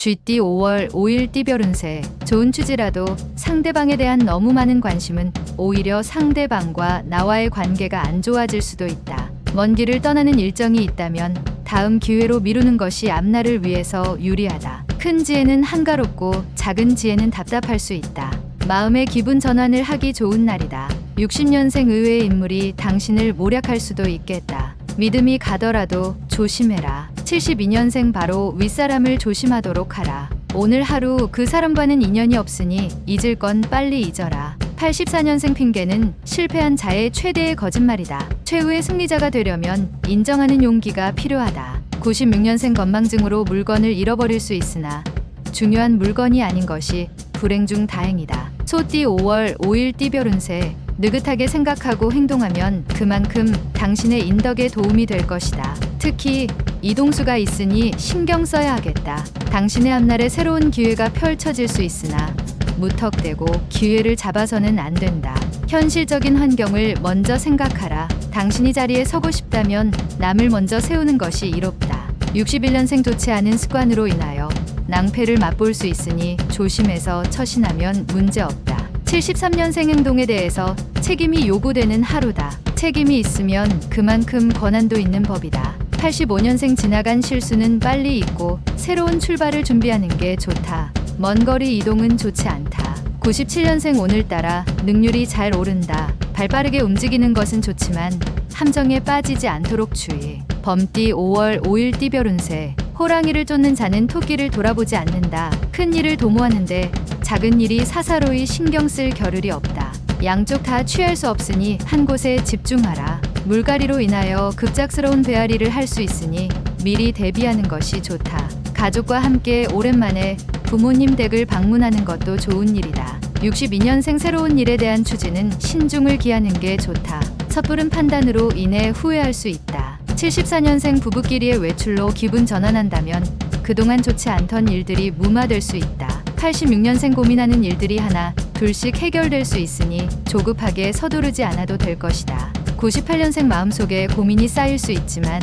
쥐띠 5월 5일 띠별 운세. 좋은 취지라도 상대방에 대한 너무 많은 관심은 오히려 상대방과 나와의 관계가 안 좋아질 수도 있다. 먼 길을 떠나는 일정이 있다면 다음 기회로 미루는 것이 앞날을 위해서 유리하다. 큰 지혜는 한가롭고 작은 지혜는 답답할 수 있다. 마음의 기분 전환을 하기 좋은 날이다. 60년생 의외의 인물이 당신을 모략할 수도 있겠다. 믿음이 가더라도 조심해라. 72년생 바로 윗사람을 조심하도록 하라. 오늘 하루 그 사람과는 인연이 없으니 잊을 건 빨리 잊어라. 84년생 핑계는 실패한 자의 최대의 거짓말이다. 최후의 승리자가 되려면 인정하는 용기가 필요하다. 96년생 건망증으로 물건을 잃어버릴 수 있으나 중요한 물건이 아닌 것이 불행 중 다행이다. 소띠 5월 5일 띠별 운세. 느긋하게 생각하고 행동하면 그만큼 당신의 인덕에 도움이 될 것이다. 특히 이동수가 있으니 신경 써야 하겠다. 당신의 앞날에 새로운 기회가 펼쳐질 수 있으나 무턱대고 기회를 잡아서는 안 된다. 현실적인 환경을 먼저 생각하라. 당신이 자리에 서고 싶다면 남을 먼저 세우는 것이 이롭다. 61년생 좋지 않은 습관으로 인하여 낭패를 맛볼 수 있으니 조심해서 처신하면 문제없다. 73년생 행동에 대해서 책임이 요구되는 하루다. 책임이 있으면 그만큼 권한도 있는 법이다. 85년생 지나간 실수는 빨리 잊고 새로운 출발을 준비하는 게 좋다. 먼 거리 이동은 좋지 않다. 97년생 오늘따라 능률이 잘 오른다. 발빠르게 움직이는 것은 좋지만 함정에 빠지지 않도록 주의. 범띠 5월 5일 띠별 운세. 호랑이를 쫓는 자는 토끼를 돌아보지 않는다. 큰 일을 도모하는데 작은 일이 사사로이 신경 쓸 겨를이 없다. 양쪽 다 취할 수 없으니 한 곳에 집중하라. 물갈이로 인하여 급작스러운 배앓이를 할 수 있으니 미리 대비하는 것이 좋다. 가족과 함께 오랜만에 부모님 댁을 방문하는 것도 좋은 일이다. 62년생 새로운 일에 대한 추진은 신중을 기하는 게 좋다. 섣부른 판단으로 인해 후회할 수 있다. 74년생 부부끼리의 외출로 기분 전환한다면 그동안 좋지 않던 일들이 무마될 수 있다. 86년생 고민하는 일들이 하나 둘씩 해결될 수 있으니 조급하게 서두르지 않아도 될 것이다. 98년생 마음속에 고민이 쌓일 수 있지만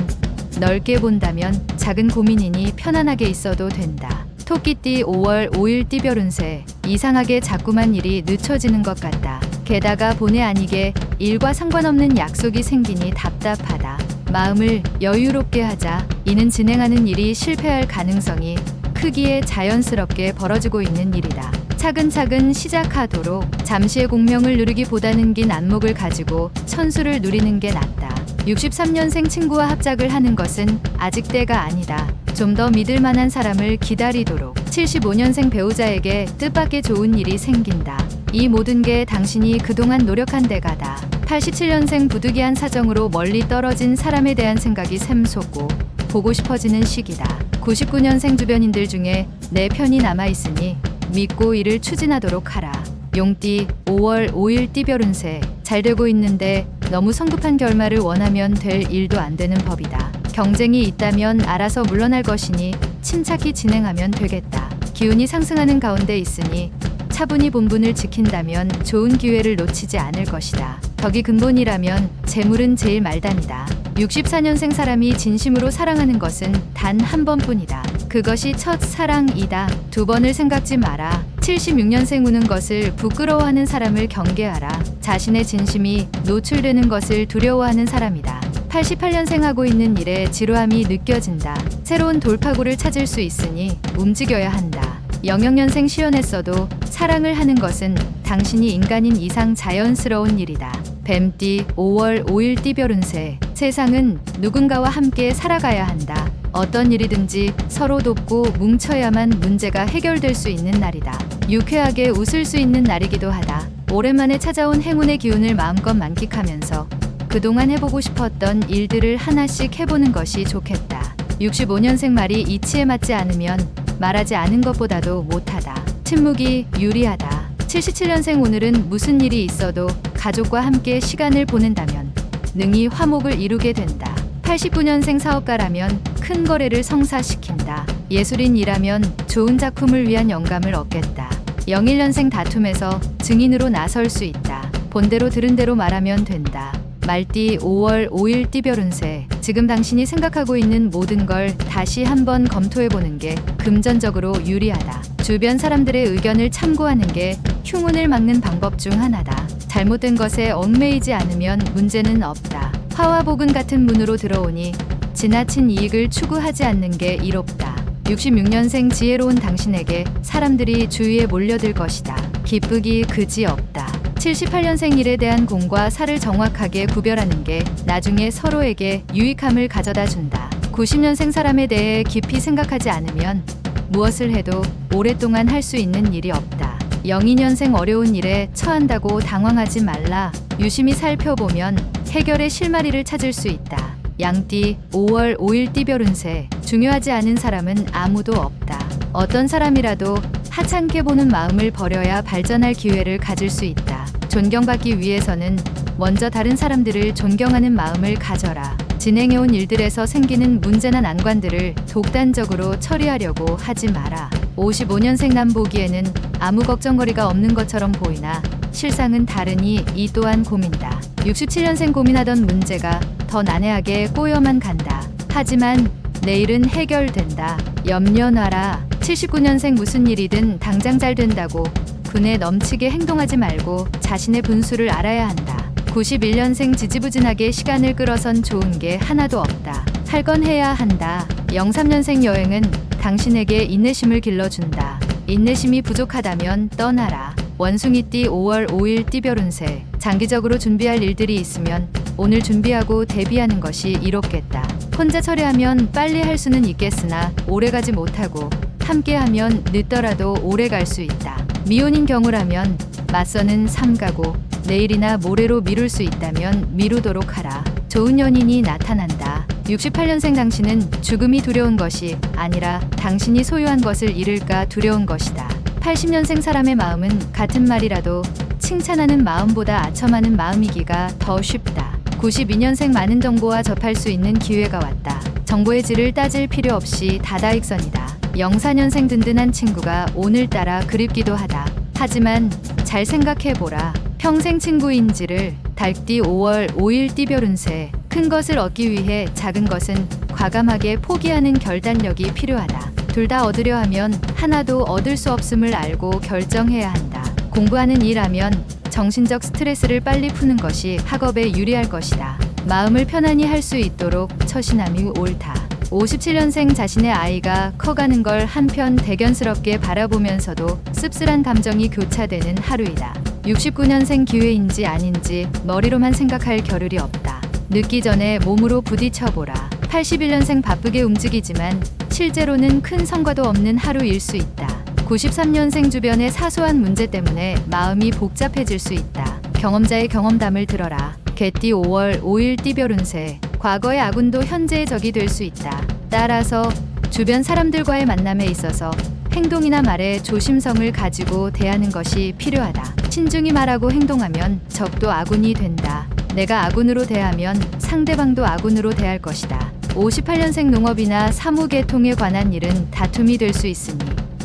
넓게 본다면 작은 고민이니 편안하게 있어도 된다. 토끼띠 5월 5일 띠별 운세. 이상하게 자꾸만 일이 늦춰지는 것 같다. 게다가 본의 아니게 일과 상관없는 약속이 생기니 답답하다. 마음을 여유롭게 하자. 이는 진행하는 일이 실패할 가능성이 크기에 자연스럽게 벌어지고 있는 일이다. 차근차근 시작하도록. 잠시의 공명을 누리기보다는 긴 안목을 가지고 천수를 누리는 게 낫다. 63년생 친구와 합작을 하는 것은 아직 때가 아니다. 좀 더 믿을 만한 사람을 기다리도록. 75년생 배우자에게 뜻밖의 좋은 일이 생긴다. 이 모든 게 당신이 그동안 노력한 대가다. 87년생 부득이한 사정으로 멀리 떨어진 사람에 대한 생각이 샘솟고 보고 싶어지는 시기다. 99년생 주변인들 중에 내 편이 남아있으니 믿고 이를 추진하도록 하라. 용띠 5월 5일 띠별 운세. 잘 되고 있는데 너무 성급한 결말을 원하면 될 일도 안 되는 법이다. 경쟁이 있다면 알아서 물러날 것이니 침착히 진행하면 되겠다. 기운이 상승하는 가운데 있으니 차분히 본분을 지킨다면 좋은 기회를 놓치지 않을 것이다. 덕이 근본이라면 재물은 제일 말단이다. 64년생 사람이 진심으로 사랑하는 것은 단 한 번뿐이다. 그것이 첫 사랑이다. 두 번을 생각지 마라. 76년생 우는 것을 부끄러워하는 사람을 경계하라. 자신의 진심이 노출되는 것을 두려워하는 사람이다. 88년생 하고 있는 일에 지루함이 느껴진다. 새로운 돌파구를 찾을 수 있으니 움직여야 한다. 00년생 시연했어도 사랑을 하는 것은 당신이 인간인 이상 자연스러운 일이다. 뱀띠 5월 5일 띠별 운세. 세상은 누군가와 함께 살아가야 한다. 어떤 일이든지 서로 돕고 뭉쳐야만 문제가 해결될 수 있는 날이다. 유쾌하게 웃을 수 있는 날이기도 하다. 오랜만에 찾아온 행운의 기운을 마음껏 만끽하면서 그동안 해보고 싶었던 일들을 하나씩 해보는 것이 좋겠다. 65년생 말이 이치에 맞지 않으면 말하지 않은 것보다도 못하다. 침묵이 유리하다. 77년생 오늘은 무슨 일이 있어도 가족과 함께 시간을 보낸다면 능히 화목을 이루게 된다. 89년생 사업가라면 큰 거래를 성사시킨다. 예술인이라면 좋은 작품을 위한 영감을 얻겠다. 01년생 다툼에서 증인으로 나설 수 있다. 본대로 들은 대로 말하면 된다. 말띠 5월 5일 띠별 운세. 지금 당신이 생각하고 있는 모든 걸 다시 한번 검토해보는 게 금전적으로 유리하다. 주변 사람들의 의견을 참고하는 게 흉운을 막는 방법 중 하나다. 잘못된 것에 얽매이지 않으면 문제는 없다. 화화복은 같은 문으로 들어오니 지나친 이익을 추구하지 않는 게 이롭다. 66년생 지혜로운 당신에게 사람들이 주위에 몰려들 것이다. 기쁘기 그지없다. 78년생 일에 대한 공과 사를 정확하게 구별하는 게 나중에 서로에게 유익함을 가져다 준다. 90년생 사람에 대해 깊이 생각하지 않으면 무엇을 해도 오랫동안 할 수 있는 일이 없다. 02년생 어려운 일에 처한다고 당황하지 말라. 유심히 살펴보면 해결의 실마리를 찾을 수 있다. 양띠 5월 5일 띠별 운세. 중요하지 않은 사람은 아무도 없다. 어떤 사람이라도 하찮게 보는 마음을 버려야 발전할 기회를 가질 수 있다. 존경받기 위해서는 먼저 다른 사람들을 존경하는 마음을 가져라. 진행해온 일들에서 생기는 문제나 난관들을 독단적으로 처리하려고 하지 마라. 55년생 남 보기에는 아무 걱정거리가 없는 것처럼 보이나 실상은 다르니 이 또한 고민다. 67년생 고민하던 문제가 더 난해하게 꼬여만 간다. 하지만 내일은 해결된다. 염려 놔라. 79년생 무슨 일이든 당장 잘 된다고 분에 넘치게 행동하지 말고 자신의 분수를 알아야 한다. 91년생 지지부진하게 시간을 끌어선 좋은 게 하나도 없다. 할 건 해야 한다. 03년생 여행은 당신에게 인내심을 길러준다. 인내심이 부족하다면 떠나라. 원숭이띠 5월 5일 띠별 운세. 장기적으로 준비할 일들이 있으면 오늘 준비하고 대비하는 것이 이롭겠다. 혼자 처리하면 빨리 할 수는 있겠으나 오래가지 못하고 함께하면 늦더라도 오래갈 수 있다. 미혼인 경우라면 맞서는 삼가고 내일이나 모레로 미룰 수 있다면 미루도록 하라. 좋은 연인이 나타난다. 68년생 당신은 죽음이 두려운 것이 아니라 당신이 소유한 것을 잃을까 두려운 것이다. 80년생 사람의 마음은 같은 말이라도 칭찬하는 마음보다 아첨하는 마음이기가 더 쉽다. 92년생 많은 정보와 접할 수 있는 기회가 왔다. 정보의 질을 따질 필요 없이 다다익선이다. 04년생 든든한 친구가 오늘따라 그립기도 하다. 하지만 잘 생각해보라. 평생 친구인지를. 달띠 5월 5일 띠별 운세. 큰 것을 얻기 위해 작은 것은 과감하게 포기하는 결단력이 필요하다. 둘 다 얻으려 하면 하나도 얻을 수 없음을 알고 결정해야 한다. 공부하는 일하면 정신적 스트레스를 빨리 푸는 것이 학업에 유리할 것이다. 마음을 편안히 할 수 있도록 처신함이 옳다. 57년생 자신의 아이가 커가는 걸 한편 대견스럽게 바라보면서도 씁쓸한 감정이 교차되는 하루이다. 69년생 기회인지 아닌지 머리로만 생각할 겨를이 없다. 늦기 전에 몸으로 부딪혀보라. 81년생 바쁘게 움직이지만 실제로는 큰 성과도 없는 하루일 수 있다. 93년생 주변의 사소한 문제 때문에 마음이 복잡해질 수 있다. 경험자의 경험담을 들어라. 개띠 5월 5일 띠별 운세. 과거의 아군도 현재의 적이 될 수 있다. 따라서 주변 사람들과의 만남에 있어서 행동이나 말에 조심성을 가지고 대하는 것이 필요하다. 신중히 말하고 행동하면 적도 아군이 된다. 내가 아군으로 대하면 상대방도 아군으로 대할 것이다. 58년생 농업이나 사무계통에 관한 일은 다툼이 될 수 있으니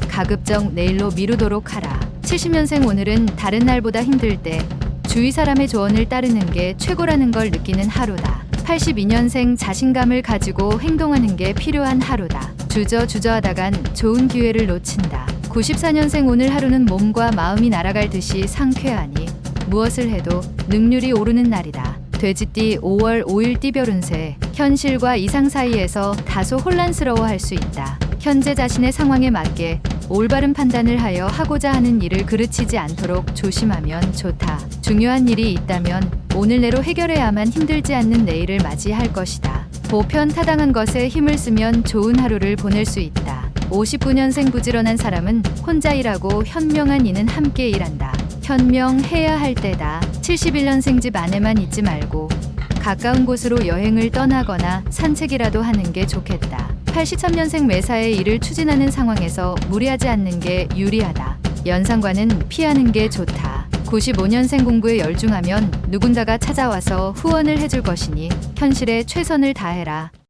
가급적 내일로 미루도록 하라. 70년생 오늘은 다른 날보다 힘들 때 주위 사람의 조언을 따르는 게 최고라는 걸 느끼는 하루다. 82년생 자신감을 가지고 행동하는 게 필요한 하루다. 주저하다간 좋은 기회를 놓친다. 94년생 오늘 하루는 몸과 마음이 날아갈 듯이 상쾌하니 무엇을 해도 능률이 오르는 날이다. 돼지띠 5월 5일 띠별 운세. 현실과 이상 사이에서 다소 혼란스러워할 수 있다. 현재 자신의 상황에 맞게 올바른 판단을 하여 하고자 하는 일을 그르치지 않도록 조심하면 좋다. 중요한 일이 있다면 오늘 내로 해결해야만 힘들지 않는 내일을 맞이할 것이다. 보편타당한 것에 힘을 쓰면 좋은 하루를 보낼 수 있다. 59년생 부지런한 사람은 혼자 일하고 현명한 이는 함께 일한다. 현명해야 할 때다. 71년생 집 안에만 있지 말고 가까운 곳으로 여행을 떠나거나 산책이라도 하는 게 좋겠다. 83년생 매사에 일을 추진하는 상황에서 무리하지 않는 게 유리하다. 연상과는 피하는 게 좋다. 95년생 공부에 열중하면 누군가가 찾아와서 후원을 해줄 것이니 현실에 최선을 다해라.